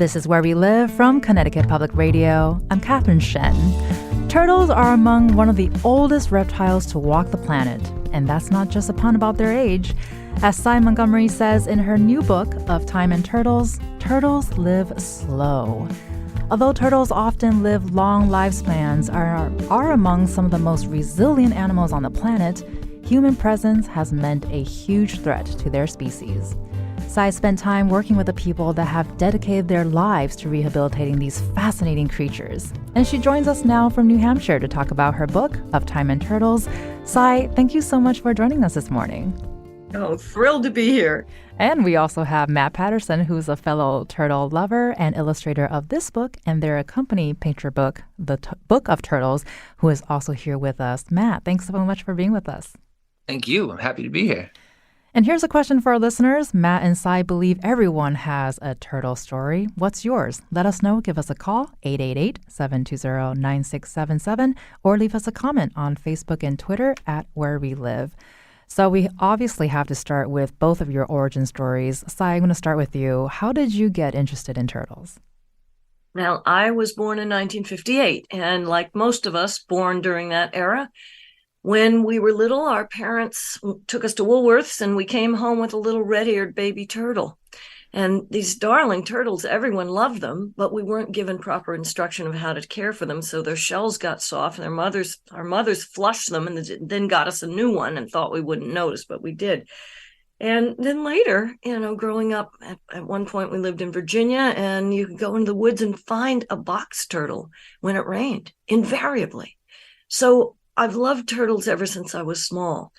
This is Where We Live from Connecticut Public Radio. I'm Catherine Shen. Turtles are among one of the oldest reptiles to walk the planet, and that's not just a pun about their age. As Cy Montgomery says in her new book of Time and Turtles, turtles live slow. Although turtles often live long lifespans, are among some of the most resilient animals on the planet, human presence has meant a huge threat to their species. Cy spent time working with the people that have dedicated their lives to rehabilitating these fascinating creatures. And she joins us now from New Hampshire to talk about her book of Time and Turtles. Cy, thank you so much for joining us this morning. Oh, thrilled to be here. And we also have Matt Patterson, who's a fellow turtle lover and illustrator of this book and their accompanying picture book, The Book of Turtles, who is also here with us. Matt, thanks so much for being with us. Thank you. I'm happy to be here. And here's a question for our listeners. Matt and Cy believe everyone has a turtle story. What's yours? Let us know. Give us a call, 888-720-9677, or leave us a comment on Facebook and Twitter at Where We Live. So we obviously have to start with both of your origin stories. Cy, I'm going to start with you. How did you get interested in turtles? Now, I was born in 1958, and like most of us born during that era, when we were little, our parents took us to Woolworths, and we came home with a little red-eared baby turtle. And these darling turtles, everyone loved them, but we weren't given proper instruction of how to care for them. So their shells got soft, and our mothers flushed them and then got us a new one and thought we wouldn't notice, but we did. And then later, growing up, at one point we lived in Virginia, and you could go into the woods and find a box turtle when it rained, invariably. So I've loved turtles ever since I was small,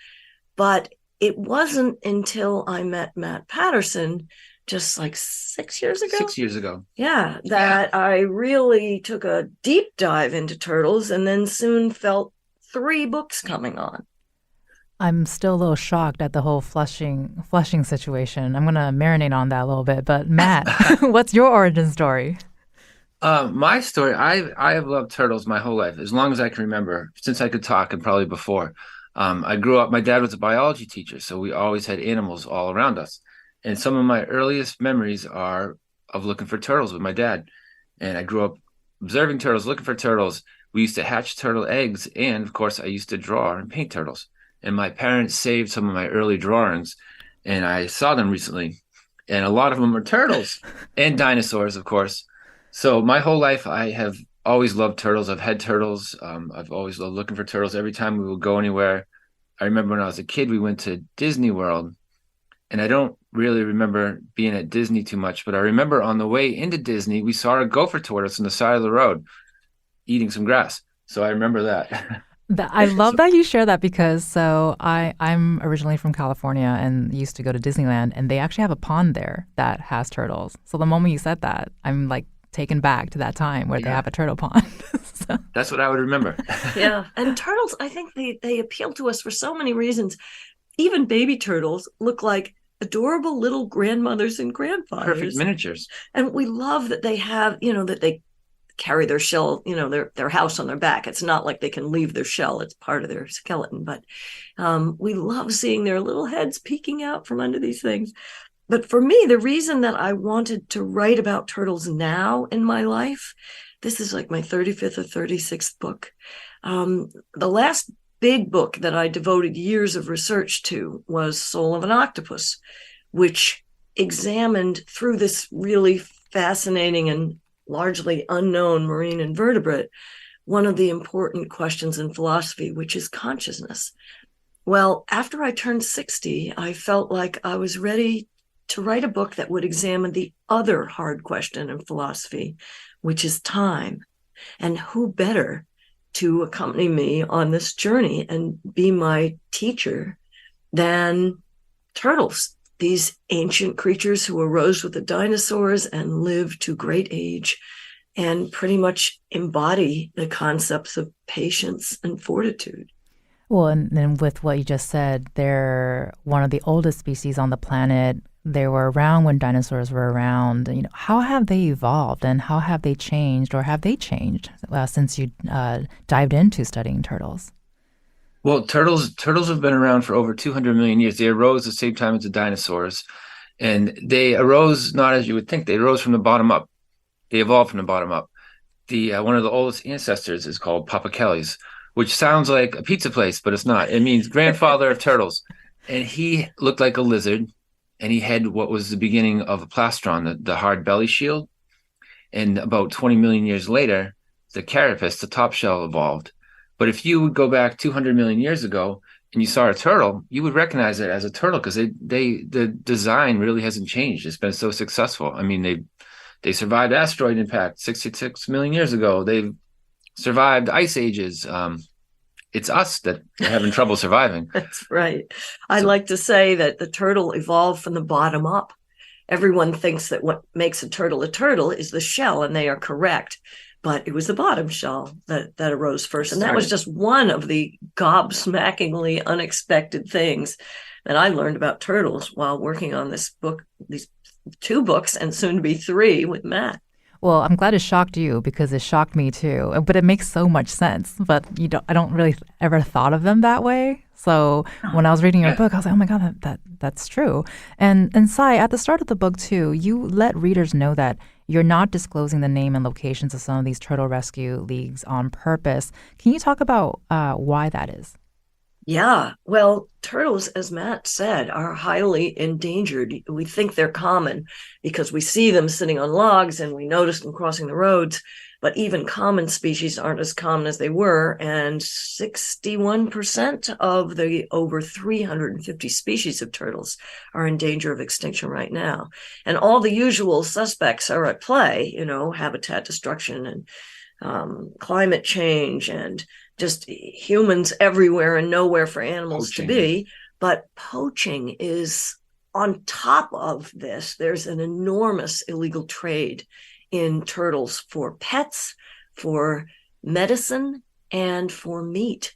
but it wasn't until I met Matt Patterson just like 6 years ago. 6 years ago. Yeah, that I really took a deep dive into turtles and then soon felt 3 books coming on. I'm still a little shocked at the whole flushing situation. I'm going to marinate on that a little bit. But Matt, what's your origin story? My story, I have loved turtles my whole life, as long as I can remember, since I could talk and probably before. I grew up, my dad was a biology teacher, so we always had animals all around us. And some of my earliest memories are of looking for turtles with my dad. And I grew up observing turtles, looking for turtles. We used to hatch turtle eggs. And of course, I used to draw and paint turtles. And my parents saved some of my early drawings, and I saw them recently. And a lot of them are turtles and dinosaurs, of course. So my whole life, I have always loved turtles. I've had turtles. I've always loved looking for turtles every time we would go anywhere. I remember when I was a kid, we went to Disney World, and I don't really remember being at Disney too much, but I remember on the way into Disney, we saw a gopher tortoise on the side of the road eating some grass. So I remember that. I love that you share that because I'm originally from California and used to go to Disneyland, and they actually have a pond there that has turtles. So the moment you said that, I'm like taken back to that time where they have a turtle pond. So. That's what I would remember. Yeah. And turtles, I think they appeal to us for so many reasons. Even baby turtles look like adorable little grandmothers and grandfathers. Perfect miniatures. And we love that they have, that they carry their shell, their house on their back. It's not like they can leave their shell. It's part of their skeleton. But we love seeing their little heads peeking out from under these things. But for me, the reason that I wanted to write about turtles now in my life, this is like my 35th or 36th book. The last big book that I devoted years of research to was Soul of an Octopus, which examined through this really fascinating and largely unknown marine invertebrate one of the important questions in philosophy, which is consciousness. Well, after I turned 60, I felt like I was ready to write a book that would examine the other hard question in philosophy, which is time. And who better to accompany me on this journey and be my teacher than turtles, these ancient creatures who arose with the dinosaurs and lived to great age and pretty much embody the concepts of patience and fortitude. Well, and then with what you just said, they're one of the oldest species on the planet. They were around when dinosaurs were around. How have they evolved and how have they changed, or have they changed since you dived into studying turtles? Well, turtles have been around for over 200 million years. They arose at the same time as the dinosaurs, and they arose not as you would think. They arose from the bottom up. They evolved from the bottom up. The one of the oldest ancestors is called Papa Kelly's, which sounds like a pizza place, but it's not. It means grandfather of turtles. And he looked like a lizard, and he had what was the beginning of a plastron, the hard belly shield. And about 20 million years later, the carapace, the top shell, evolved. But if you would go back 200 million years ago and you saw a turtle, you would recognize it as a turtle because the design really hasn't changed. It's been so successful. I mean, they survived asteroid impact 66 million years ago. They've survived ice ages. It's us that are having trouble surviving. That's right. I like to say that the turtle evolved from the bottom up. Everyone thinks that what makes a turtle is the shell, and they are correct. But it was the bottom shell that arose first. And that was just one of the gobsmackingly unexpected things that I learned about turtles while working on this book, these 2 books, and soon to be 3 with Matt. Well, I'm glad it shocked you because it shocked me too. But it makes so much sense. But I don't really ever thought of them that way. So when I was reading your book, I was like, oh my God, that's true. And Sai, at the start of the book too, you let readers know that you're not disclosing the name and locations of some of these turtle rescue leagues on purpose. Can you talk about why that is? Yeah, well, turtles, as Matt said, are highly endangered. We think they're common because we see them sitting on logs and we notice them crossing the roads. But even common species aren't as common as they were. And 61% of the over 350 species of turtles are in danger of extinction right now. And all the usual suspects are at play, habitat destruction and climate change and just humans everywhere and nowhere for animals to be. But poaching is on top of this. There's an enormous illegal trade in turtles for pets, for medicine, and for meat.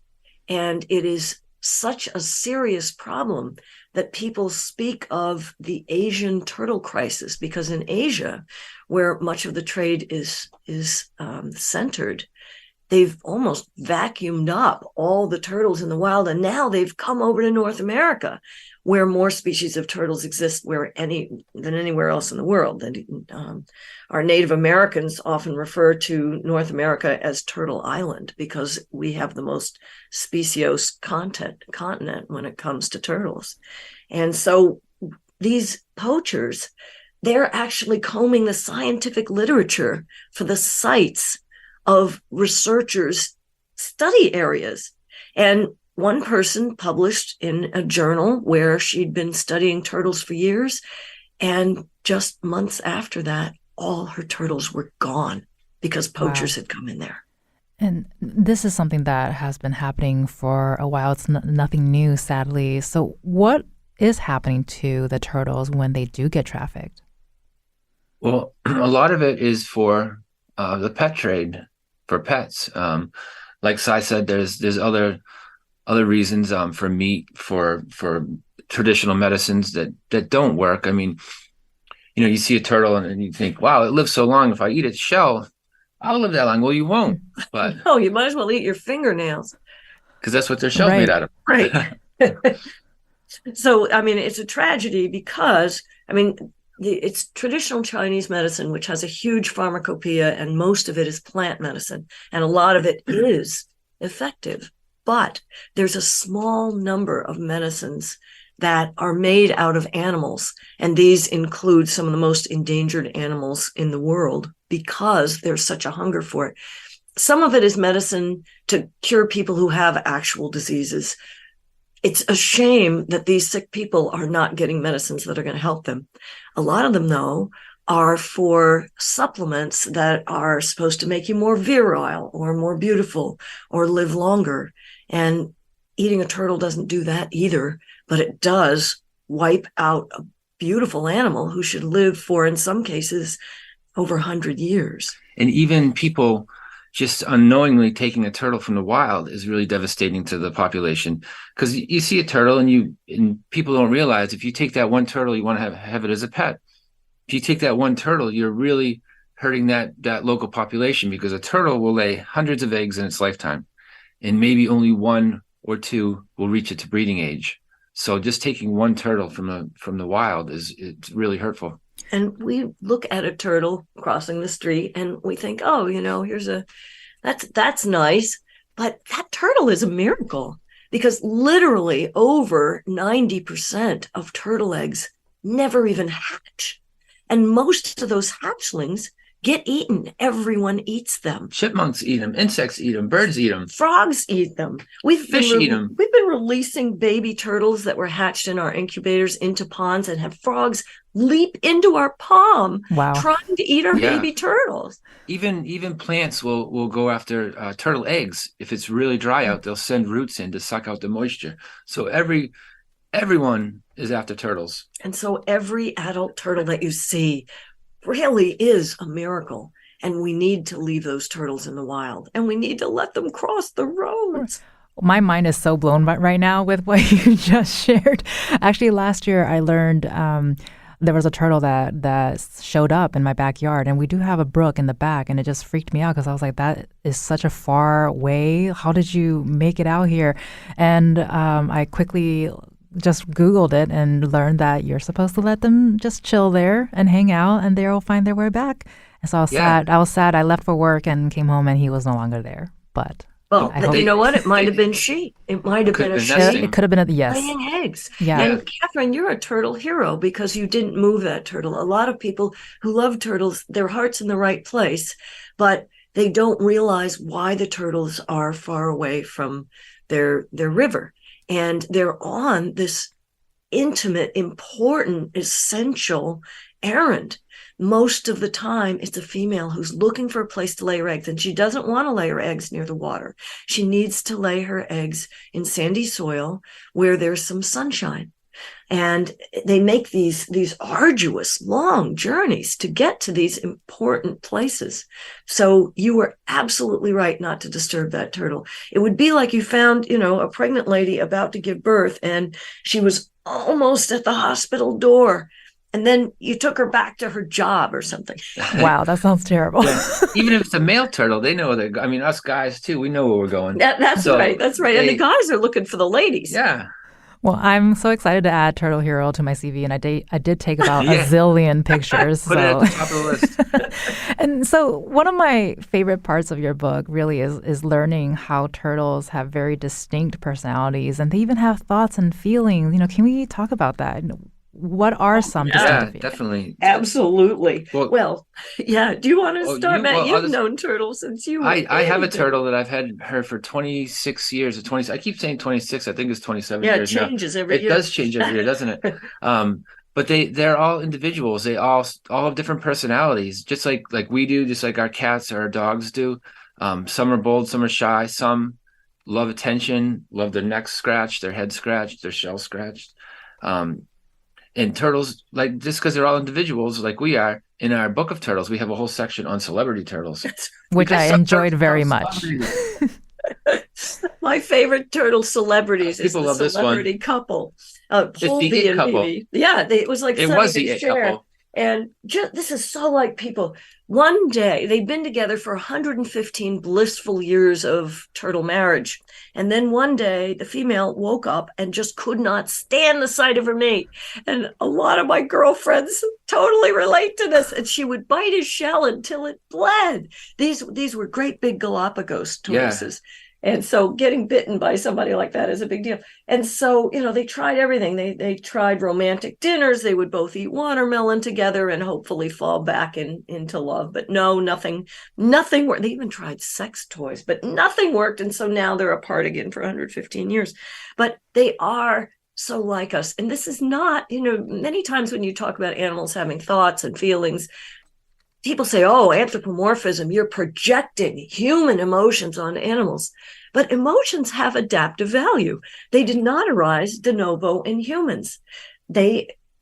And it is such a serious problem that people speak of the Asian turtle crisis, because in Asia, where much of the trade is centered, they've almost vacuumed up all the turtles in the wild, and now they've come over to North America, where more species of turtles exist than anywhere else in the world. Our Native Americans often refer to North America as Turtle Island because we have the most speciose continent when it comes to turtles. And so these poachers, they're actually combing the scientific literature for the sites of researchers' study areas. And one person published in a journal where she'd been studying turtles for years, and just months after that, all her turtles were gone because poachers had come in there. And this is something that has been happening for a while. It's nothing new, sadly. So what is happening to the turtles when they do get trafficked? Well, a lot of it is for the pet trade, for pets. Like Sai said, there's other reasons for meat, for traditional medicines that don't work. I mean, you see a turtle and you think, wow, it lives so long. If I eat its shell, I'll live that long. Well, you won't. But oh, you might as well eat your fingernails. Because that's what their shell's made out of. Right. So, I mean, it's a tragedy because, it's traditional Chinese medicine, which has a huge pharmacopoeia, and most of it is plant medicine. And a lot of it is effective. But there's a small number of medicines that are made out of animals. And these include some of the most endangered animals in the world because there's such a hunger for it. Some of it is medicine to cure people who have actual diseases. It's a shame that these sick people are not getting medicines that are going to help them. A lot of them, though, are for supplements that are supposed to make you more virile or more beautiful or live longer. And eating a turtle doesn't do that either, but it does wipe out a beautiful animal who should live for, in some cases, over 100 years. And even people just unknowingly taking a turtle from the wild is really devastating to the population, because you see a turtle and people don't realize if you take that one turtle, you want to have it as a pet. If you take that one turtle, you're really hurting that local population, because a turtle will lay hundreds of eggs in its lifetime, and maybe only 1 or 2 will reach its breeding age. So just taking one turtle from the wild it's really hurtful. And we look at a turtle crossing the street and we think, oh, that's nice. But that turtle is a miracle, because literally over 90% of turtle eggs never even hatch. And most of those hatchlings get eaten. Everyone eats them. Chipmunks eat them. Insects eat them. Birds eat them. Frogs eat them. Fish eat them. We've been releasing baby turtles that were hatched in our incubators into ponds, and have frogs leap into our palm, trying to eat our baby turtles. Even plants will go after turtle eggs. If it's really dry out, they'll send roots in to suck out the moisture. So everyone is after turtles. And so every adult turtle that you see really is a miracle. And we need to leave those turtles in the wild, and we need to let them cross the roads. My mind is so blown right now with what you just shared. Actually, last year I learned there was a turtle that showed up in my backyard, and we do have a brook in the back, and it just freaked me out because I was like, that is such a far way. How did you make it out here? And I quickly just Googled it and learned that you're supposed to let them just chill there and hang out, and they'll find their way back. And so I was sad. I was sad. I left for work and came home, and he was no longer there. But you know what? It might have been she. It might have been a she. It could have been laying eggs. Yeah. And Catherine, you're a turtle hero because you didn't move that turtle. A lot of people who love turtles, their heart's in the right place, but they don't realize why the turtles are far away from their river. And they're on this intimate, important, essential errand. Most of the time, it's a female who's looking for a place to lay her eggs, and she doesn't want to lay her eggs near the water. She needs to lay her eggs in sandy soil where there's some sunshine. And they make these arduous, long journeys to get to these important places. So you were absolutely right not to disturb that turtle. It would be like you found, a pregnant lady about to give birth, and she was almost at the hospital door. And then you took her back to her job or something. Wow, that sounds terrible. Yeah. Even if it's a male turtle, they know that. I mean, us guys too, we know where we're going. That's right. And the guys are looking for the ladies. Yeah. Well, I'm so excited to add Turtle Hero to my CV, and I did take about a zillion pictures. Put it at the top of the list. And so one of my favorite parts of your book really is learning how turtles have very distinct personalities, and they even have thoughts and feelings. Can we talk about that? What are some distinctive feelings? Definitely. Absolutely. Well, yeah. Do you want to start, Matt? You've known turtles since you were I have a turtle that I've had her for 26 years or 20. I keep saying 26. I think it's 27 years now. It changes every year. It does change every year, doesn't it? But they're all individuals. They all have different personalities, just like we do, just like our cats or our dogs do. Some are bold, some are shy, some love attention, love their necks scratched, their head scratched, their shell scratched. And turtles, just because they're all individuals like we are, in our book of turtles, we have a whole section on celebrity turtles. Which I enjoyed very much. My favorite turtle celebrities is the celebrity couple. Paul the it couple. Yeah, it was like it was the it couple. And this is so like people. One day, they'd been together for 115 blissful years of turtle marriage. And then one day, the female woke up and just could not stand the sight of her mate. And a lot of my girlfriends totally relate to this. And she would bite his shell until it bled. These were great big Galapagos tortoises. Yeah. And so getting bitten by somebody like that is a big deal. And so, they tried everything. They tried romantic dinners. They would both eat watermelon together and hopefully fall back into love. But no, nothing worked. They even tried sex toys, but nothing worked. And so now they're apart again for 115 years. But they are so like us. And this is not, many times when you talk about animals having thoughts and feelings, people say, oh, anthropomorphism, you're projecting human emotions on animals. But emotions have adaptive value. They did not arise de novo in humans.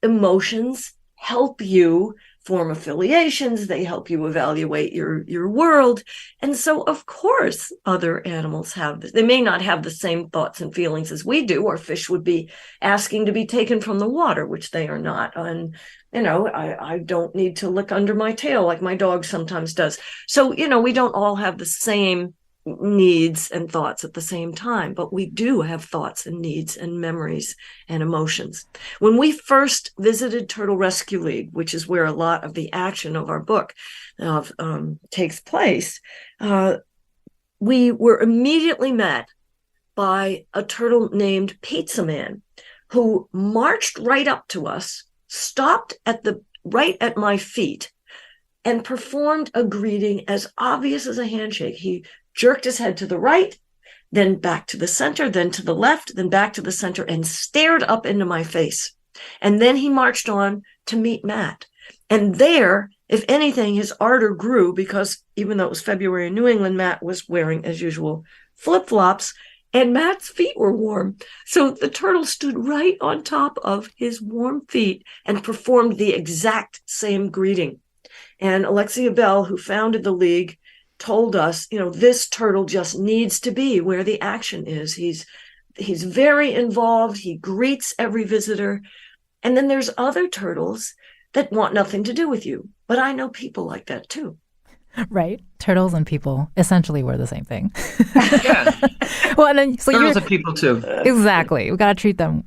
Emotions help you form affiliations. They help you evaluate your world. And so, of course, other animals have this. They may not have the same thoughts and feelings as we do, or fish would be asking to be taken from the water, which they are not. And I don't need to lick under my tail like my dog sometimes does. So, we don't all have the same needs and thoughts at the same time, but we do have thoughts and needs and memories and emotions. When we first visited Turtle Rescue League, which is where a lot of the action of our book takes place, we were immediately met by a turtle named Pizza Man, who marched right up to us, stopped right at my feet, and performed a greeting as obvious as a handshake. He jerked his head to the right, then back to the center, then to the left, then back to the center, and stared up into my face. And then he marched on to meet Matt. And there, if anything, his ardor grew, because even though it was February in New England, Matt was wearing, as usual, flip-flops, and Matt's feet were warm. So the turtle stood right on top of his warm feet and performed the exact same greeting. And Alexia Bell, who founded the league, told us, this turtle just needs to be where the action is. He's very involved. He greets every visitor. And then there's other turtles that want nothing to do with you. But I know people like that too. Right. Turtles and people, essentially, we're the same thing. Yeah. Well, and then, so turtles are people too. Exactly. We've got to treat them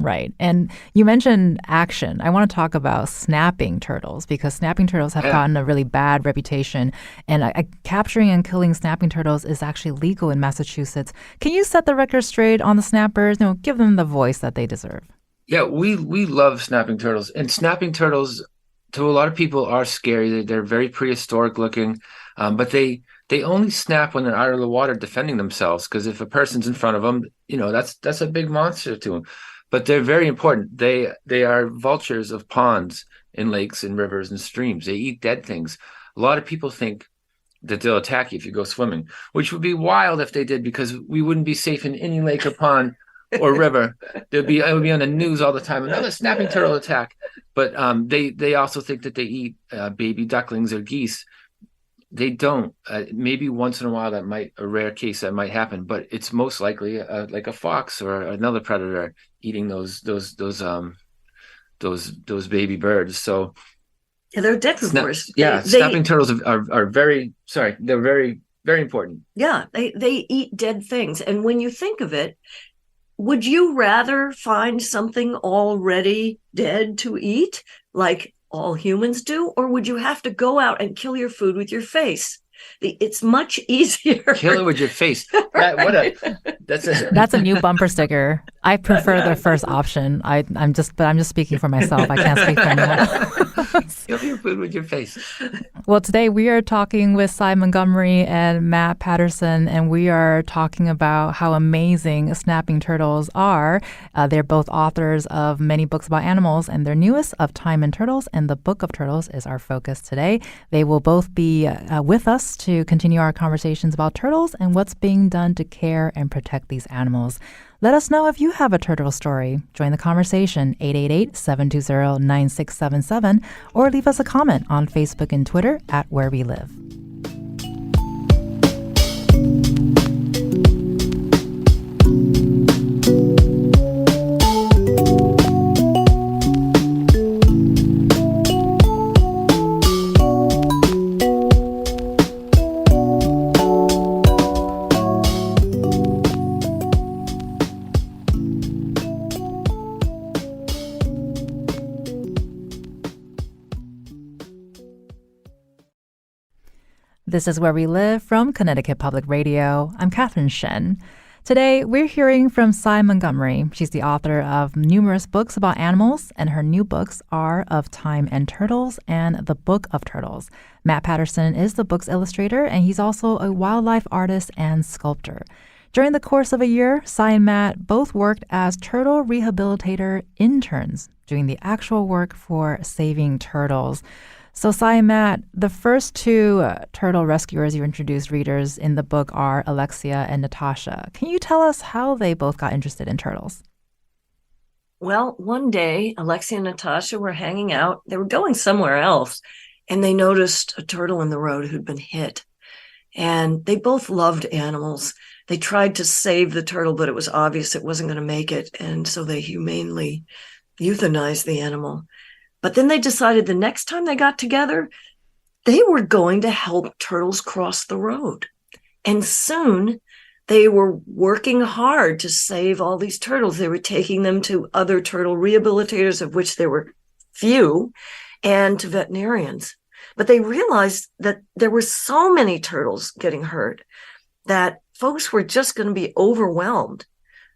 right. And you mentioned action. I want to talk about snapping turtles, because snapping turtles have gotten a really bad reputation. And capturing and killing snapping turtles is actually legal in Massachusetts. Can you set the record straight on the snappers? Give them the voice that they deserve. Yeah, we love snapping turtles. And snapping turtles, to a lot of people, are scary. They're very prehistoric looking, but they only snap when they're out of the water defending themselves, because if a person's in front of them, that's a big monster to them. But they're very important. They are vultures of ponds and lakes and rivers and streams. They eat dead things. A lot of people think that they'll attack you if you go swimming, which would be wild if they did, because we wouldn't be safe in any lake or pond or river. It would be on the news all the time. Another snapping turtle attack. But they also think that they eat baby ducklings or geese. They don't. Maybe once in a while, a rare case that might happen, but it's most likely like a fox or another predator eating those baby birds. So yeah, they're detrivores. Snapping turtles are very They're very, very important. Yeah, they eat dead things, and when you think of it, would you rather find something already dead to eat, like all humans do, or would you have to go out and kill your food with your face? It's much easier. Kill it with your face. That's a new bumper sticker. I prefer the first option. I'm just speaking for myself. I can't speak for anyone else. Kill your food with your face. Well, today we are talking with Cy Montgomery and Matt Patterson, and we are talking about how amazing snapping turtles are. They're both authors of many books about animals, and their newest, Of Time and Turtles, and the Book of Turtles, is our focus today. They will both be with us to continue our conversations about turtles and what's being done to care and protect these animals. Let us know if you have a turtle story. Join the conversation, 888-720-9677, or leave us a comment on Facebook and Twitter at Where We Live. This is Where We Live from Connecticut Public Radio. I'm Catherine Shen. Today, we're hearing from Cy Montgomery. She's the author of numerous books about animals, and her new books are Of Time and Turtles and The Book of Turtles. Matt Patterson is the book's illustrator, and he's also a wildlife artist and sculptor. During the course of a year, Cy and Matt both worked as turtle rehabilitator interns, doing the actual work for saving turtles. So, Cy and Matt, the first two turtle rescuers you introduced readers in the book are Alexia and Natasha. Can you tell us how they both got interested in turtles? Well, one day, Alexia and Natasha were hanging out. They were going somewhere else, and they noticed a turtle in the road who'd been hit. And they both loved animals. They tried to save the turtle, but it was obvious it wasn't going to make it. And so they humanely euthanized the animal. But then they decided the next time they got together, they were going to help turtles cross the road. And soon they were working hard to save all these turtles. They were taking them to other turtle rehabilitators, of which there were few, and to veterinarians. But they realized that there were so many turtles getting hurt that folks were just going to be overwhelmed.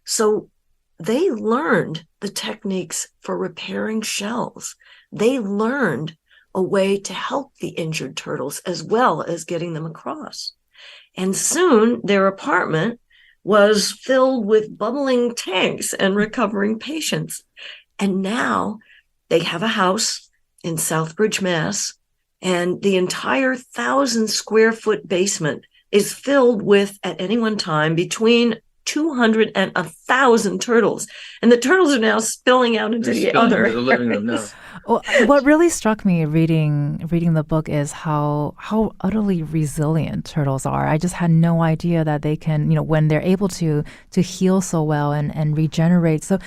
So they learned the techniques for repairing shells. They learned a way to help the injured turtles as well as getting them across. And soon their apartment was filled with bubbling tanks and recovering patients. And now they have a house in Southbridge, Mass., and the entire 1,000-square-foot basement is filled with, at any one time, between 200 and 1,000 turtles. And the turtles are now spilling out into the living room now. Well, what really struck me reading the book is how utterly resilient turtles are. I just had no idea that they can, when they're able to heal so well and regenerate. So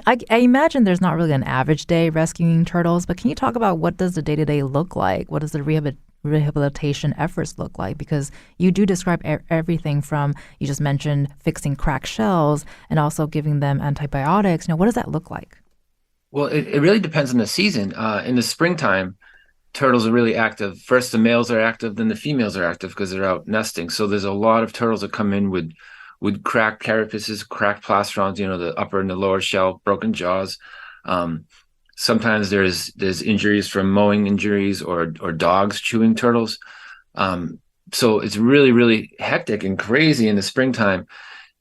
I imagine there's not really an average day rescuing turtles, but can you talk about what does the day-to-day look like? What does the rehabilitation efforts look like? Because you do describe everything from, you just mentioned fixing cracked shells and also giving them antibiotics. What does that look like? Well, it really depends on the season. In the springtime, turtles are really active. First, the males are active, then the females are active because they're out nesting. So there's a lot of turtles that come in with cracked carapaces, cracked plastrons, the upper and the lower shell, broken jaws. Sometimes there's injuries from mowing injuries or dogs chewing turtles. So it's really, really hectic and crazy in the springtime.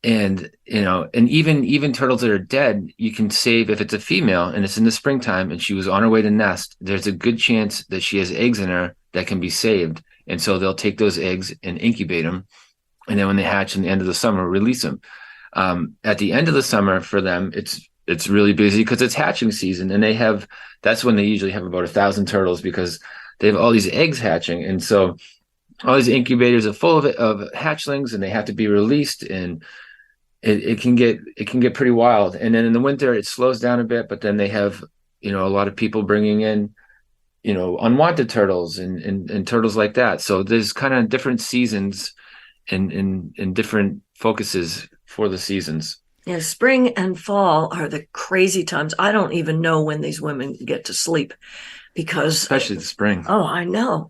And, and even turtles that are dead, you can save if it's a female and it's in the springtime and she was on her way to nest, there's a good chance that she has eggs in her that can be saved. And so they'll take those eggs and incubate them. And then when they hatch in the end of the summer, release them. At the end of the summer for them, it's really busy because it's hatching season, and that's when they usually have about 1,000 turtles because they have all these eggs hatching. And so all these incubators are full of hatchlings, and they have to be released, and it can get pretty wild. And then in the winter it slows down a bit, but then they have, a lot of people bringing in, unwanted turtles and turtles like that. So there's kind of different seasons and different focuses for the seasons. Yeah, spring and fall are the crazy times. I don't even know when these women get to sleep because especially the spring. Oh, I know.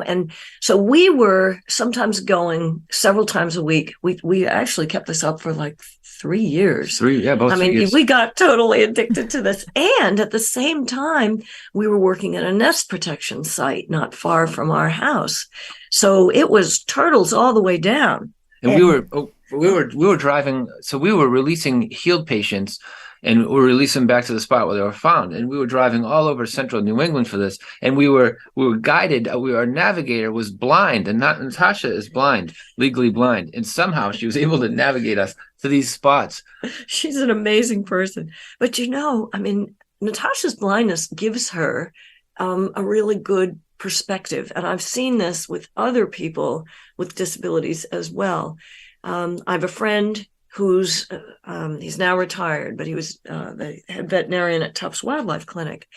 And so we were sometimes going several times a week. We actually kept this up for like 3 years. About 3 years. We got totally addicted to this. And at the same time, we were working at a nest protection site not far from our house. So it was turtles all the way down. And we were driving, so we were releasing healed patients and we released them back to the spot where they were found. And we were driving all over central New England for this. And we were guided. Our navigator was blind, and Natasha is blind, legally blind. And somehow she was able to navigate us to these spots. She's an amazing person. But Natasha's blindness gives her a really good perspective. And I've seen this with other people with disabilities as well. I have a friend who's he's now retired, but he was the head veterinarian at Tufts Wildlife Clinic,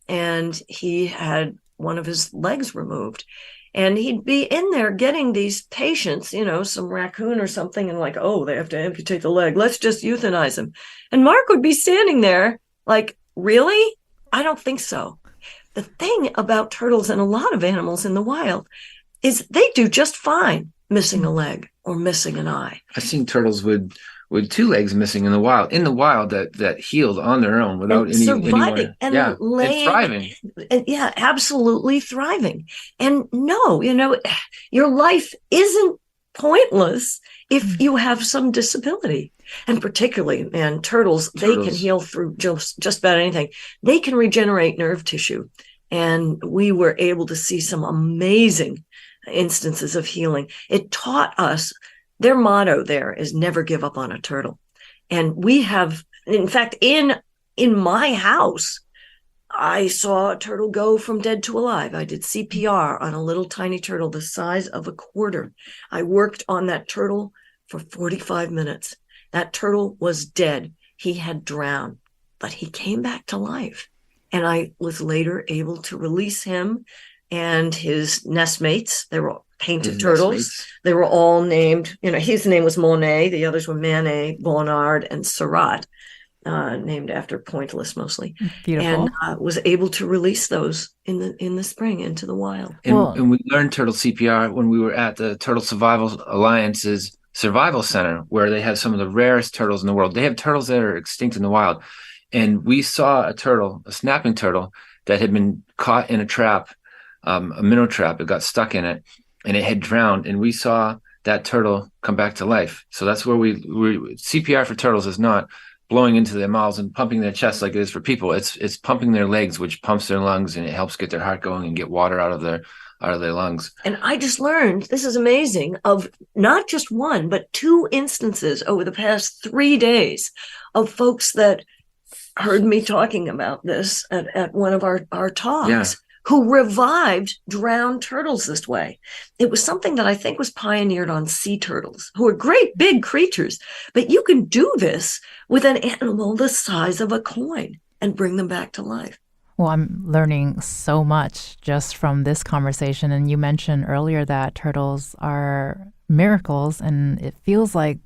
and he had one of his legs removed. And he'd be in there getting these patients, some raccoon or something, and like, oh, they have to amputate the leg. Let's just euthanize him. And Mark would be standing there like, really? I don't think so. The thing about turtles and a lot of animals in the wild is they do just fine missing a leg or missing an eye. I've seen turtles with 2 legs missing in the wild that healed on their own without any surviving and and thriving. Yeah, absolutely thriving. And no, your life isn't pointless if you have some disability. And particularly, turtles, they can heal through just about anything. They can regenerate nerve tissue. And we were able to see some amazing instances of healing. It taught us, their motto there is never give up on a turtle. And we have, in fact, in my house, I saw a turtle go from dead to alive. I did CPR on a little tiny turtle the size of a quarter. I worked on that turtle for 45 minutes. That turtle was dead. He had drowned, but he came back to life. And I was later able to release him and his nestmates. They were painted His turtles. messmates. They were all named, his name was Monet, the others were Manet, Bonnard, and Seurat, named after Pointillist mostly, and Beautiful. was able to release those in the spring into the wild. And we learned turtle CPR when we were at the Turtle Survival Alliance's Survival Center, where they have some of the rarest turtles in the world. They have turtles that are extinct in the wild. And we saw a turtle, a snapping turtle, that had been caught in a trap, a minnow trap. It got stuck in it, and it had drowned. And we saw that turtle come back to life. So that's where we CPR for turtles is not blowing into their mouths and pumping their chest like it is for people. It's pumping their legs, which pumps their lungs, and it helps get their heart going and get water out of their lungs. And I just learned, this is amazing, of not just one, but two instances over the past 3 days of folks that heard me talking about this at one of our talks, who revived drowned turtles this way. It was something that I think was pioneered on sea turtles, who are great big creatures, but you can do this with an animal the size of a coin and bring them back to life. Well, I'm learning so much just from this conversation. And you mentioned earlier that turtles are miracles, and it feels like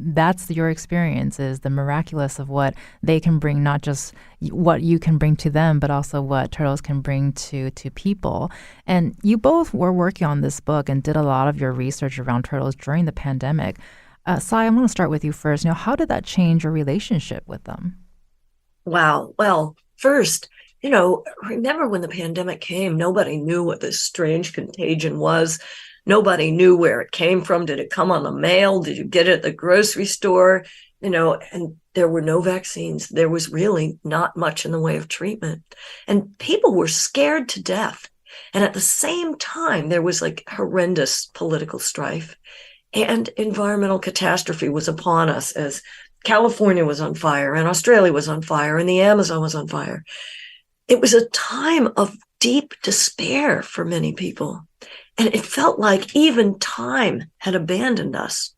that's your experience, is the miraculous of what they can bring, not just what you can bring to them, but also what turtles can bring to people. And you both were working on this book and did a lot of your research around turtles during the pandemic. Sai, I want to start with you first. How did that change your relationship with them? Wow. Well, first, remember when the pandemic came, nobody knew what this strange contagion was. Nobody knew where it came from. Did it come on the mail? Did you get it at the grocery store? And there were no vaccines. There was really not much in the way of treatment. And people were scared to death. And at the same time, there was like horrendous political strife, and environmental catastrophe was upon us as California was on fire, and Australia was on fire, and the Amazon was on fire. It was a time of deep despair for many people. And it felt like even time had abandoned us.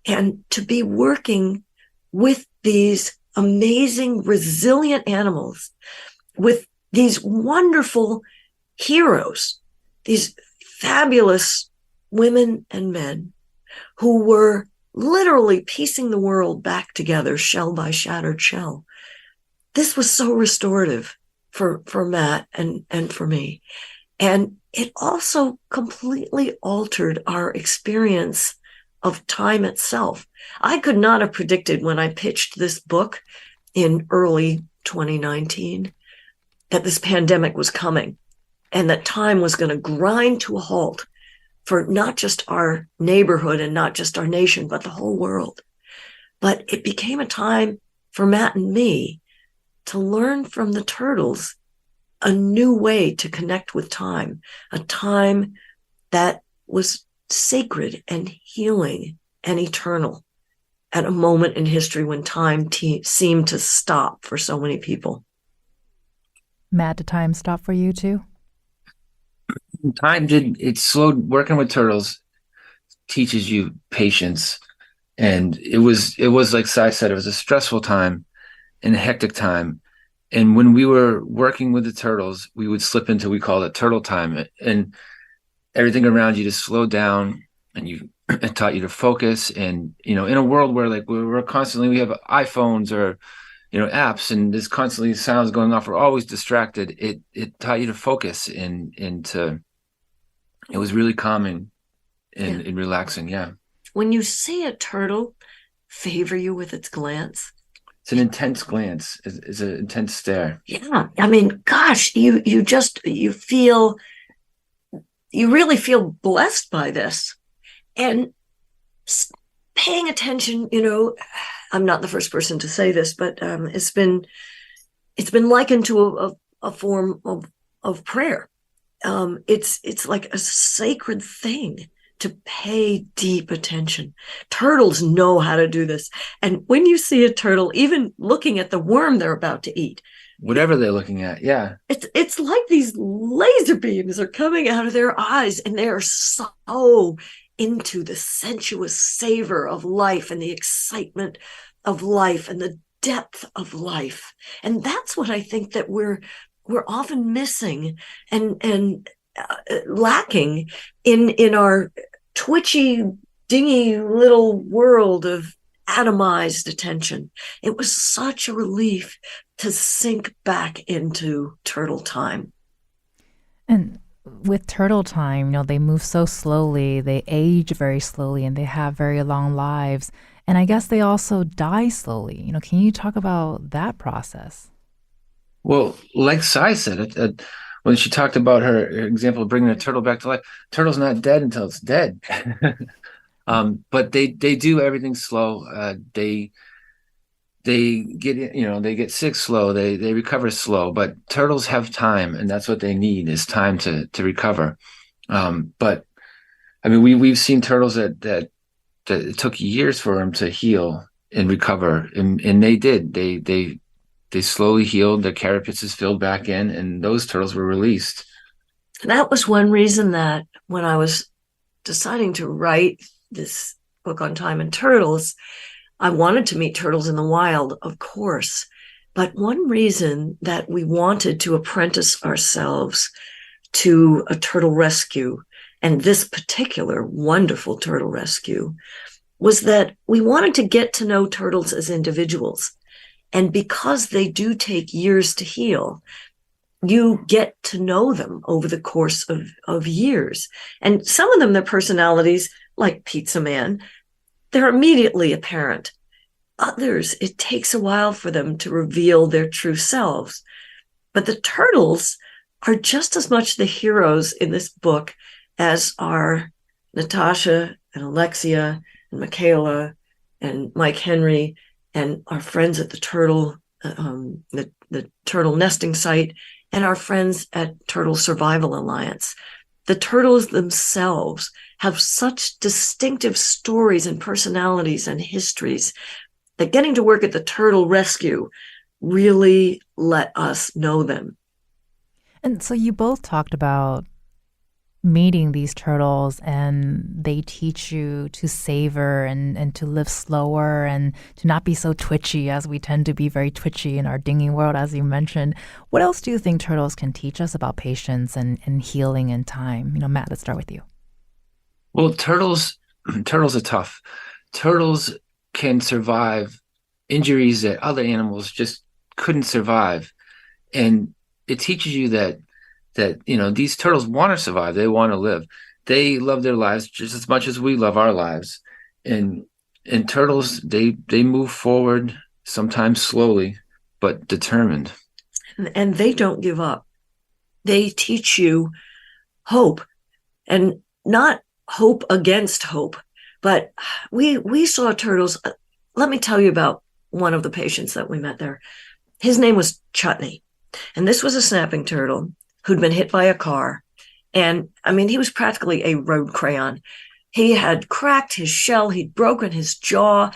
And to be working with these amazing, resilient animals, with these wonderful heroes, these fabulous women and men who were literally piecing the world back together, shell by shattered shell. This was so restorative for Matt and for me. And it also completely altered our experience of time itself. I could not have predicted when I pitched this book in early 2019 that this pandemic was coming and that time was going to grind to a halt for not just our neighborhood and not just our nation, but the whole world. But it became a time for Matt and me to learn from the turtles a new way to connect with time, a time that was sacred and healing and eternal at a moment in history when time seemed to stop for so many people. Matt, did time stop for you too? Time did. It slowed. Working with turtles teaches you patience. And it was like Sai said, it was a stressful time and a hectic time. And when we were working with the turtles, we would slip into, we call it turtle time, and everything around you just slowed down, and it taught you to focus. And, in a world where like we're constantly, we have iPhones or, apps, and there's constantly sounds going off. We're always distracted. It taught you to focus and it was really calming and relaxing. Yeah. When you see a turtle favor you with its glance, it's an intense glance. It's an intense stare. Yeah. I mean, gosh, you really feel blessed by this. And paying attention, I'm not the first person to say this, but it's been likened to a form of prayer. It's like a sacred thing to pay deep attention. Turtles know how to do this. And when you see a turtle, even looking at the worm they're about to eat, whatever they're looking at, yeah, it's like these laser beams are coming out of their eyes, and they're so into the sensuous savor of life and the excitement of life and the depth of life. And that's what I think that we're often missing. And lacking in our twitchy, dingy little world of atomized attention. It was such a relief to sink back into turtle time. And with turtle time, they move so slowly, they age very slowly, and they have very long lives. And I guess they also die slowly. Can you talk about that process? Well, like Sai said, when she talked about her example of bringing a turtle back to life, turtle's not dead until it's dead. But they do everything slow. They get sick slow. They recover slow. But turtles have time, and that's what they need is time to recover. But I mean, we've seen turtles that it took years for them to heal and recover, and they did. They slowly healed. Their carapaces filled back in, and those turtles were released. That was one reason that when I was deciding to write this book on time and turtles, I wanted to meet turtles in the wild, of course. But one reason that we wanted to apprentice ourselves to a turtle rescue, and this particular wonderful turtle rescue, was that we wanted to get to know turtles as individuals. And because they do take years to heal, you get to know them over the course of years. And some of them, their personalities, like Pizza Man, they're immediately apparent. Others, it takes a while for them to reveal their true selves. But the turtles are just as much the heroes in this book as are Natasha and Alexia and Michaela and Mike Henry and our friends at the turtle nesting site, and our friends at Turtle Survival Alliance. The turtles themselves have such distinctive stories and personalities and histories that getting to work at the Turtle Rescue really let us know them. And so you both talked about meeting these turtles, and they teach you to savor and to live slower and to not be so twitchy, as we tend to be very twitchy in our dingy world, as you mentioned. What else do you think turtles can teach us about patience and healing and time? Matt, let's start with you. Well, turtles are tough. Turtles can survive injuries that other animals just couldn't survive. And it teaches you that these turtles want to survive. They want to live. They love their lives just as much as we love our lives. And turtles, they move forward, sometimes slowly, but determined. And they don't give up. They teach you hope, and not hope against hope. But we saw turtles. Let me tell you about one of the patients that we met there. His name was Chutney. And this was a snapping turtle who'd been hit by a car. And I mean, he was practically a road crayon. He had cracked his shell. He'd broken his jaw.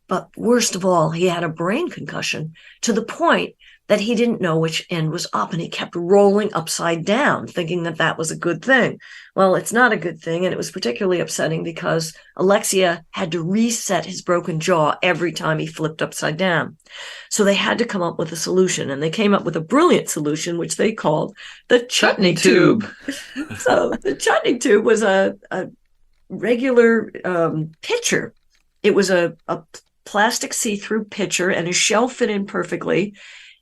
But worst of all, he had a brain concussion to the point that he didn't know which end was up, and he kept rolling upside down, thinking that that was a good thing. Well, it's not a good thing, and it was particularly upsetting because Alexia had to reset his broken jaw every time he flipped upside down. So they had to come up with a solution, and they came up with a brilliant solution, which they called the chutney tube. So the chutney tube was a regular pitcher. It was a plastic see-through pitcher, and his shell fit in perfectly.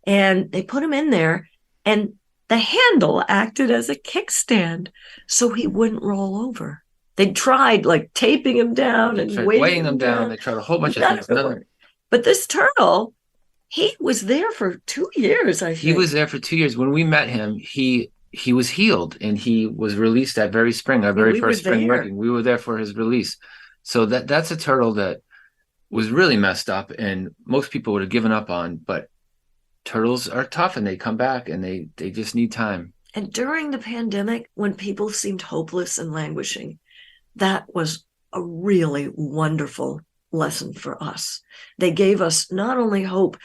And they put him in there, and the handle acted as a kickstand so he wouldn't roll over. They tried like taping him down and weighing him down. They tried a whole bunch of things. But this turtle, he was there for 2 years, I think. He was there for 2 years. When we met him, he was healed, and he was released that very spring, our very first spring working. We were there for his release. So that's a turtle that was really messed up, and most people would have given up on, but turtles are tough, and they come back, and they just need time. And during the pandemic, when people seemed hopeless and languishing, that was a really wonderful lesson for us. They gave us not only hope,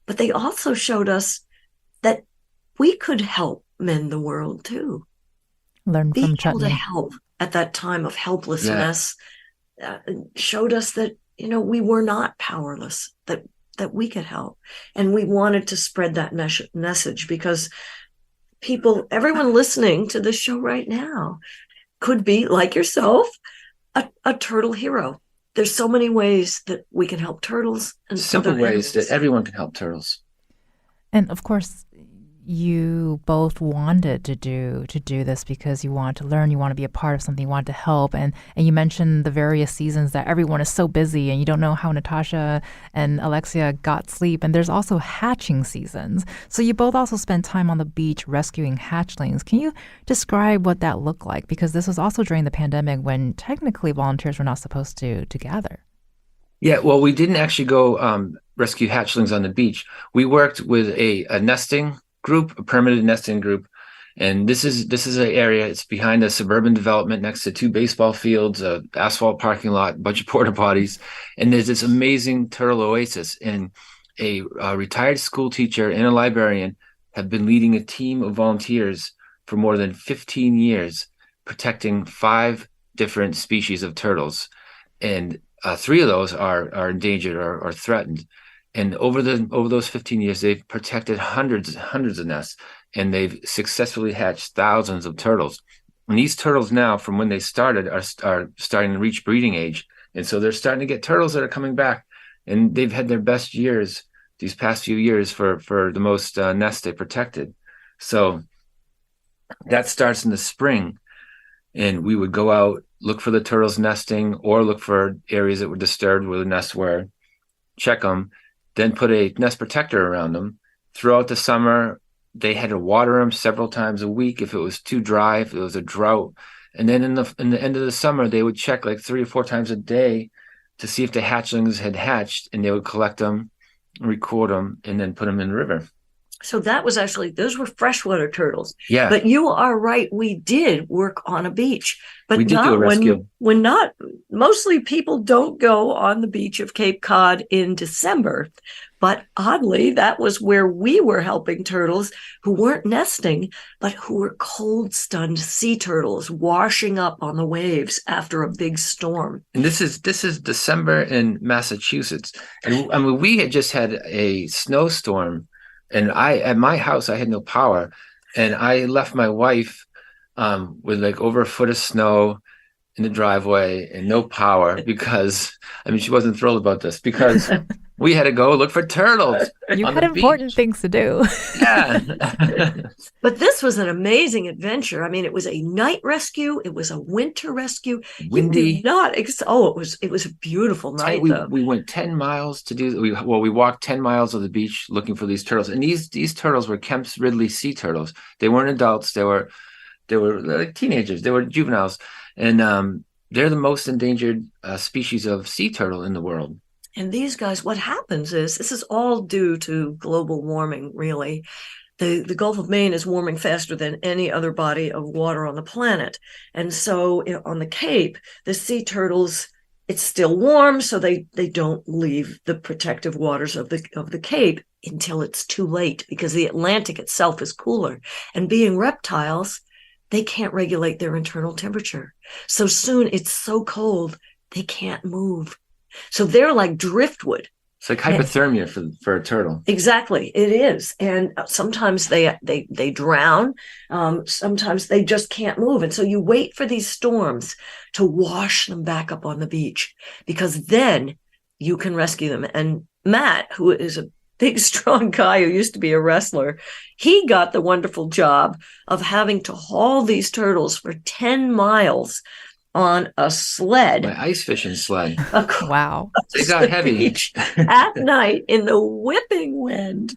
but they also showed us that we could help mend the world too. Learn from Chutney. Being able to help at that time of helplessness showed us that, we were not powerless, that we could help. And we wanted to spread that message because everyone listening to this show right now could be, like yourself, a turtle hero. There's so many ways that we can help turtles and Simple other ways animals. that everyone can help turtles. And of course, you both wanted to do this because you want to learn, you want to be a part of something, you want to help. And you mentioned the various seasons that everyone is so busy and you don't know how Natasha and Alexia got sleep. And there's also hatching seasons. So you both also spent time on the beach rescuing hatchlings. Can you describe what that looked like? Because this was also during the pandemic when technically volunteers were not supposed to gather. Yeah, well, we didn't actually go rescue hatchlings on the beach. We worked with a nesting group, a permanent nesting group, and this is an area. It's behind a suburban development next to 2 baseball fields, a asphalt parking lot, a bunch of porta potties, and there's this amazing turtle oasis. And a retired school teacher and a librarian have been leading a team of volunteers for more than 15 years, protecting 5 different species of turtles, and 3 of those are endangered or threatened. And over those 15 years, they've protected hundreds of nests, and they've successfully hatched thousands of turtles. And these turtles now, from when they started, are starting to reach breeding age. And so they're starting to get turtles that are coming back. And they've had their best years these past few years for the most nests they protected. So that starts in the spring. And we would go out, look for the turtles nesting or look for areas that were disturbed where the nests were, check them, then put a nest protector around them. Throughout the summer, they had to water them several times a week if it was too dry, if it was a drought. And then in the end of the summer, they would check like 3 or 4 times a day to see if the hatchlings had hatched, and they would collect them, record them, and then put them in the river. So that was actually, those were freshwater turtles. Yeah. But you are right. We did work on a beach, but we did do a rescue. when not, mostly people don't go on the beach of Cape Cod in December. But oddly, that was where we were helping turtles who weren't nesting, but who were cold stunned sea turtles washing up on the waves after a big storm. And this is December in Massachusetts. And I mean, we had just had a snowstorm. And at my house, I had no power, and I left my wife with like over a foot of snow in the driveway and no power because, I mean, she wasn't thrilled about this because we had to go look for turtles. You had important things to do. Yeah. But this was an amazing adventure. I mean, it was a night rescue. It was a winter rescue. Windy. You did not it was a beautiful night, though. We went 10 miles to do. We walked 10 miles of the beach looking for these turtles, and these turtles were Kemp's Ridley sea turtles. They weren't adults. They were like teenagers. They were juveniles, and they're the most endangered species of sea turtle in the world. And these guys, what happens is, this is all due to global warming, really. The Gulf of Maine is warming faster than any other body of water on the planet. And so on the Cape, the sea turtles, it's still warm, so they don't leave the protective waters of the Cape until it's too late, because the Atlantic itself is cooler. And being reptiles, they can't regulate their internal temperature. So soon it's so cold, they can't move. So they're like driftwood. It's like hypothermia for a turtle. Exactly, it is. And sometimes they drown. Sometimes they just can't move. And so you wait for these storms to wash them back up on the beach, because then you can rescue them. And Matt, who is a big, strong guy who used to be a wrestler, he got the wonderful job of having to haul these turtles for 10 miles on a sled. My ice fishing sled. Wow. They got heavy. At night in the whipping wind.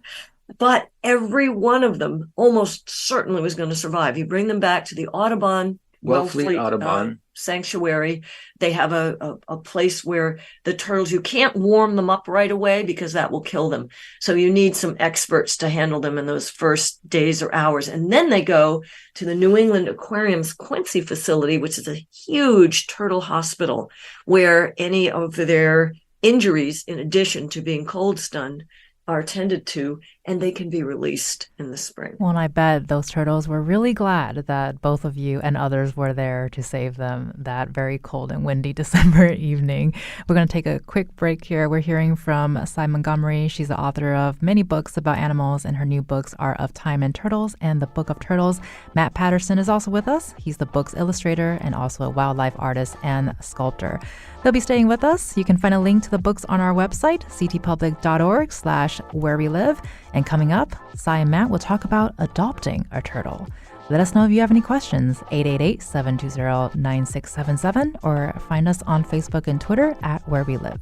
But every one of them almost certainly was going to survive. You bring them back to the Audubon Wellfleet Audubon sanctuary. They have a place where the turtles, you can't warm them up right away because that will kill them. So you need some experts to handle them in those first days or hours. And then they go to the New England Aquarium's Quincy facility, which is a huge turtle hospital where any of their injuries, in addition to being cold stunned, are tended to. and they can be released in the spring. Well, and I bet those turtles were really glad that both of you and others were there to save them that very cold and windy December evening. We're going to take a quick break here. We're hearing from Cy Montgomery. She's the author of many books about animals, and her new books are Of Time and Turtles and The Book of Turtles. Matt Patterson is also with us. He's the book's illustrator and also a wildlife artist and sculptor. They'll be staying with us. You can find a link to the books on our website, ctpublic.org/wherewelive. And coming up, Cy and Matt will talk about adopting a turtle. Let us know if you have any questions, 888-720-9677, or find us on Facebook and Twitter at Where We Live.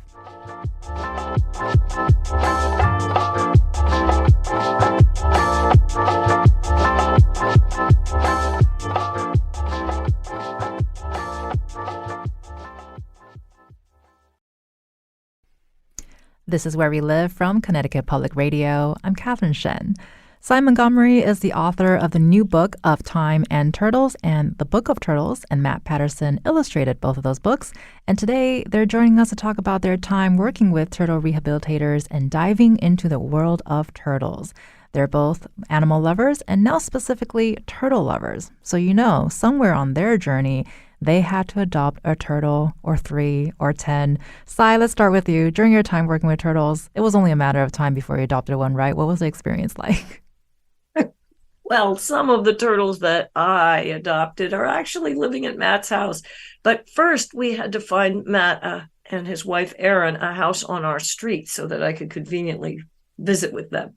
This is Where We Live from Connecticut Public Radio. I'm Catherine Shen. Cy Montgomery is the author of the new book Of Time and Turtles and The Book of Turtles, and Matt Patterson illustrated both of those books. And today they're joining us to talk about their time working with turtle rehabilitators and diving into the world of turtles. They're both animal lovers and now specifically turtle lovers. So somewhere on their journey, they had to adopt a turtle or 3 or 10. Cy, let's start with you. During your time working with turtles, it was only a matter of time before you adopted one, right? What was the experience like? Well, some of the turtles that I adopted are actually living at Matt's house. But first, we had to find Matt and his wife, Erin, a house on our street so that I could conveniently visit with them.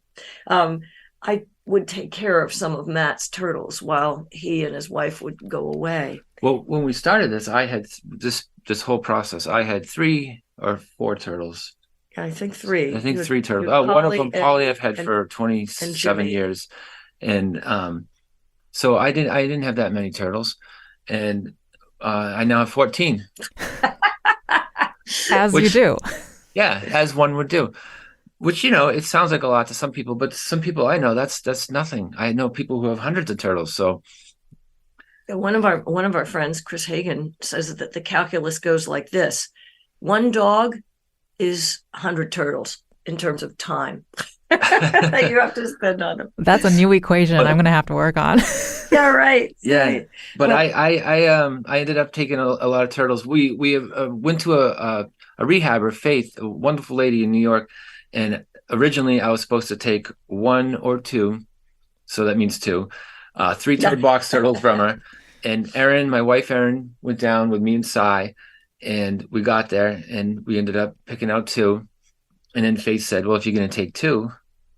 I would take care of some of Matt's turtles while he and his wife would go away. Well, when we started this, I had this whole process. I had 3 or 4 turtles. I think 3. I think 3 turtles. Oh, one of them, Polly, I've had for 27 years. And so I didn't have that many turtles. And I now have 14. As you do. Yeah, as one would do. Which, it sounds like a lot to some people, but some people I know, that's nothing. I know people who have hundreds of turtles. So one of our friends, Chris Hagan, says that the calculus goes like this: 1 dog is 100 turtles in terms of time that you have to spend on them. That's a new equation I'm going to have to work on. Yeah, right. Yeah, right. But well, I ended up taking a lot of turtles. We went to a rehabber, Faith, a wonderful lady in New York. And originally I was supposed to take 1 or 2, so that means 2, 3 turd box turtles from her. And Erin, my wife Erin, went down with me and Cy, and we got there and we ended up picking out 2. And then Faith said, well, if you're going to take 2,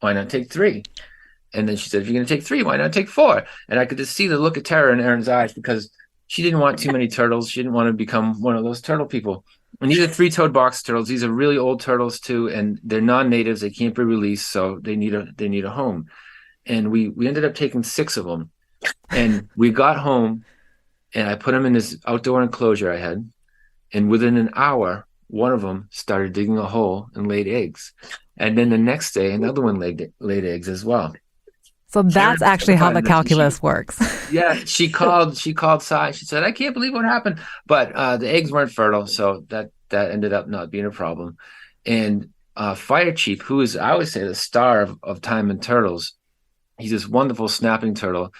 why not take 3? And then she said, if you're going to take 3, why not take 4? And I could just see the look of terror in Erin's eyes because she didn't want too many turtles. She didn't want to become one of those turtle people. And these are 3-toed box turtles. These are really old turtles too, and they're non-natives. They can't be released, so they need a home. And we ended up taking 6 of them. And we got home, and I put them in this outdoor enclosure I had. And within an hour, one of them started digging a hole and laid eggs. And then the next day, another one laid eggs as well. So that's actually how the calculus works. Yeah, she called Cy. She said, I can't believe what happened. But the eggs weren't fertile, so that ended up not being a problem. And Fire Chief, who is, I always say, the star of Time and Turtles, he's this wonderful snapping turtle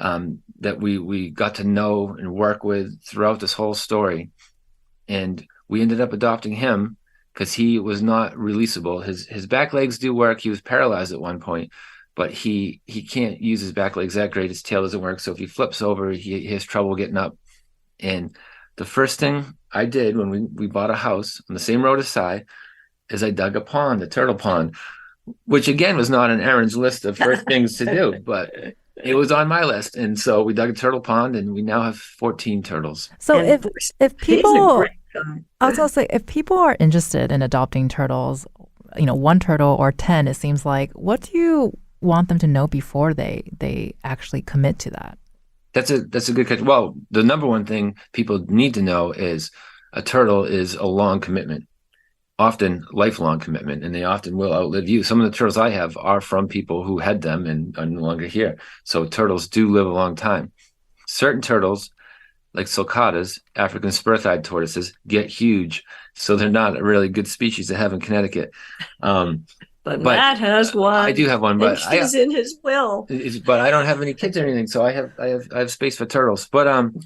that we got to know and work with throughout this whole story. And we ended up adopting him because he was not releasable. His back legs do work. He was paralyzed at one point, but he can't use his back legs that great. His tail doesn't work. So if he flips over, he has trouble getting up. And the first thing I did when we bought a house on the same road as Cy is I dug a pond, a turtle pond, which again was not on Erin's list of first things to do, but it was on my list. And so we dug a turtle pond and we now have 14 turtles. So if people, I was going to say, if people are interested in adopting turtles, 1 turtle or 10, it seems like, what do you want them to know before they actually commit to that? That's a good question. Well, the number one thing people need to know is a turtle is a long commitment, often lifelong commitment, and they often will outlive you. Some of the turtles I have are from people who had them and are no longer here. So turtles do live a long time. Certain turtles, like sulcatas, African spur-thighed tortoises, get huge. So they're not a really good species to have in Connecticut. But Matt has one. I do have one, but she's in his will. But I don't have any kids or anything, so I have space for turtles. But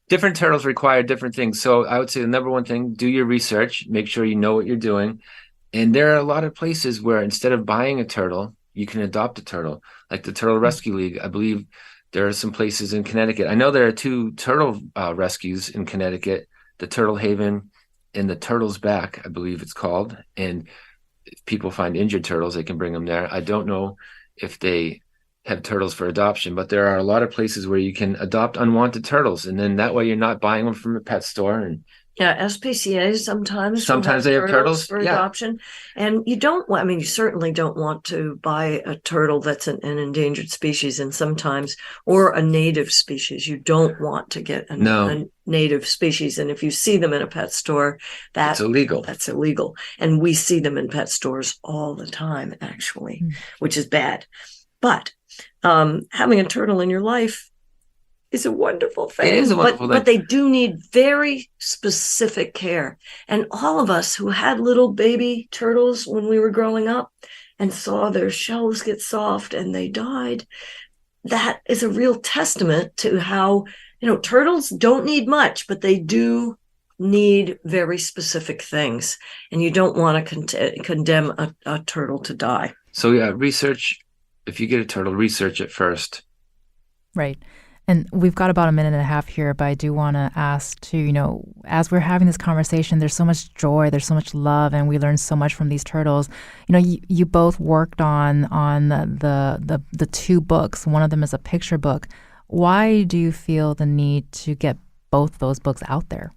different turtles require different things. So I would say the number one thing: do your research, make sure you know what you're doing. And there are a lot of places where instead of buying a turtle, you can adopt a turtle, like the Turtle Rescue League. I believe there are some places in Connecticut. I know there are 2 turtle rescues in Connecticut: the Turtle Haven and the Turtle's Back, I believe it's called. And if people find injured turtles, they can bring them there. I don't know if they have turtles for adoption, but there are a lot of places where you can adopt unwanted turtles, and then that way you're not buying them from a pet store. And SPCA sometimes they have turtles for adoption, and you certainly don't want to buy a turtle that's an endangered species, and sometimes, or a native species. You don't want to get a native species, and if you see them in a pet store, that's illegal. That's illegal, and we see them in pet stores all the time, actually, which is bad. But having a turtle in your life is a wonderful thing. It is a wonderful thing. But they do need very specific care. And all of us who had little baby turtles when we were growing up and saw their shells get soft and they died, that is a real testament to how, turtles don't need much, but they do need very specific things. And you don't want to condemn a turtle to die. So research. If you get a turtle, research it first. Right. And we've got about a minute and a half here, but I do want to ask too, as we're having this conversation, there's so much joy, there's so much love, and we learn so much from these turtles. You both worked on the 2 books. One of them is a picture book. Why do you feel the need to get both those books out there?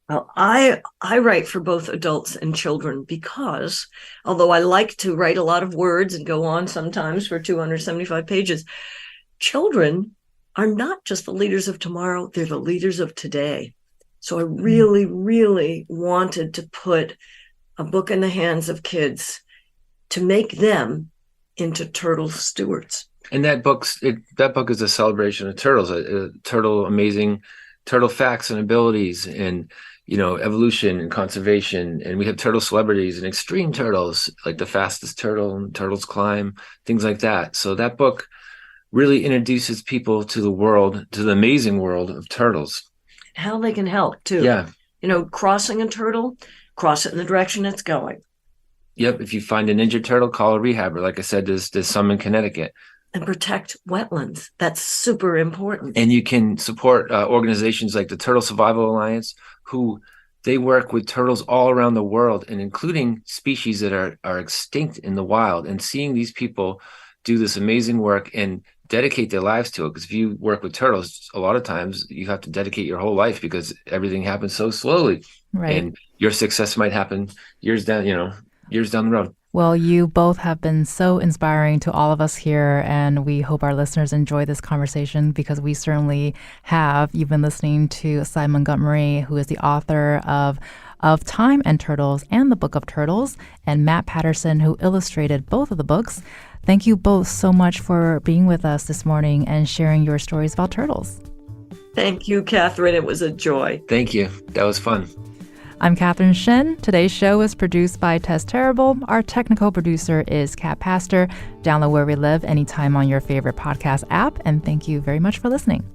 Well, I write for both adults and children because, although I like to write a lot of words and go on sometimes for 275 pages, children are not just the leaders of tomorrow, they're the leaders of today. So I really, really wanted to put a book in the hands of kids to make them into turtle stewards. And that book is a celebration of turtles, amazing turtle facts and abilities, and evolution and conservation. And we have turtle celebrities and extreme turtles, like the fastest turtle and Turtles Climb, things like that. So that book really introduces people to the amazing world of turtles. How they can help too. Yeah. Crossing a turtle, cross it in the direction it's going. Yep. If you find an injured turtle, call a rehabber. Like I said, there's some in Connecticut. And protect wetlands. That's super important. And you can support organizations like the Turtle Survival Alliance, who they work with turtles all around the world, and including species that are extinct in the wild. And seeing these people do this amazing work and dedicate their lives to it, because if you work with turtles, a lot of times you have to dedicate your whole life because everything happens so slowly. Right. And your success might happen years down the road. Well, you both have been so inspiring to all of us here, and we hope our listeners enjoy this conversation because we certainly have. You've been listening to Cy Montgomery, who is the author of Time and Turtles and the Book of Turtles, and Matt Patterson, who illustrated both of the books. Thank you both so much for being with us this morning and sharing your stories about turtles. Thank you, Catherine. It was a joy. Thank you. That was fun. I'm Catherine Shen. Today's show is produced by Tess Terrible. Our technical producer is Kat Pastor. Download Where We Live anytime on your favorite podcast app. And thank you very much for listening.